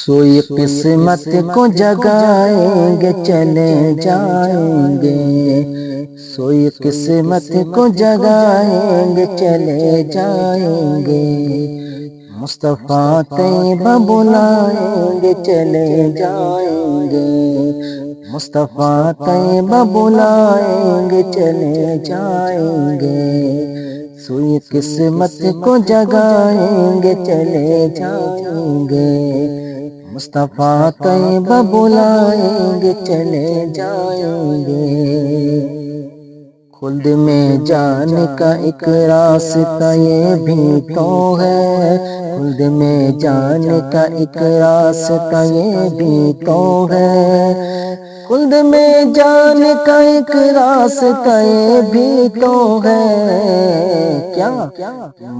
سوئی قسمت کو جگائیں گے چلے جائیں گے، سوئی قسمت کو جگائیں گے چلے جائیں گے، مصطفیٰ طیبہ بلائیں گے چلے جائیں گے، مصطفیٰ طیبہ بلائیں گے چلے جائیں گے، سوئی قسمت کو جگائیں گے چلے جائیں گے، مصطفیٰ طیبہ بلائیں گے چلے جائیں گے۔ خلد میں جانے کا ایک راستہ یہ بھی تو ہے، خلد میں جانے کا ایک راستہ یہ بھی تو ہے، خلد میں جانے کا ایک راستہ یہ بھی تو ہے، کیا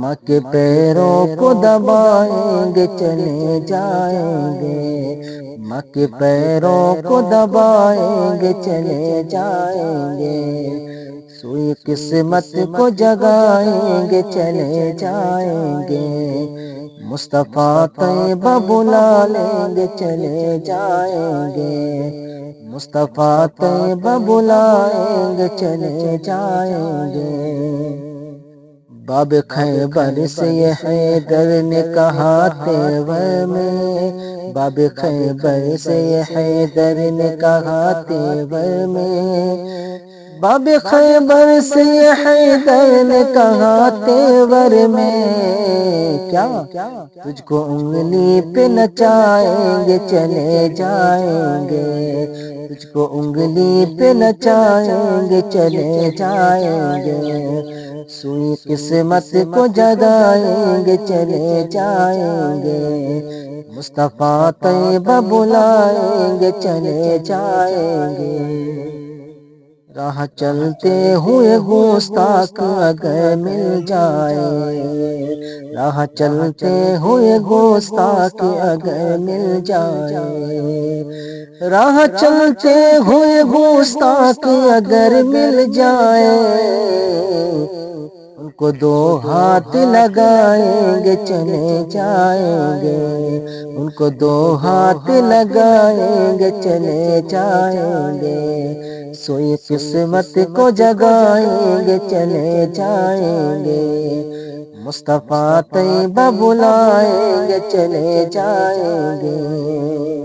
ماں کے پیروں کو دبائیں گے چلے جائیں گے، ماں کے پیروں کو دبائیں گے چلے جائیں گے، سوئی قسمت کو جگائیں گے چلے جائیں گے، مصطفیٰ طیبہ بلا لیں گے چلے جائیں گے، مصطفیٰ طیبہ بلائیں گے چلے جائیں گے۔ باب خیبر سے یہ حیدر نے کہا تیور میں، باب خیبر سے یہ حیدر نے کہا تیور میں، باب خیبر سے یہ حیدر نے کہا تیور میں، کیا تجھ کو انگلی پہ نچائیں گے چلے جائیں گے، تجھ کو انگلی پہ نچائیں گے چلے جائیں گے، سوئی قسمت کو جگائیں گے چلے جائیں گے، مصطفیٰ طیبہ بلائیں گے چلے جائیں گے۔ راہ چلتے ہوئے گستاخ اگر مل جائے، راہ چلتے ہوئے گستاخ اگر مل جائے، راہ چلتے ہوئے گستاخ اگر مل جائے، ان کو دو ہاتھ لگائیں گے چلے جائیں گے، ان کو دو ہاتھ لگائیں گے چلے جائیں گے، سوئی قسمت کو جگائیں گے چلے جائیں گے، مصطفیٰ طیبہ بلائیں گے چلے جائیں گے۔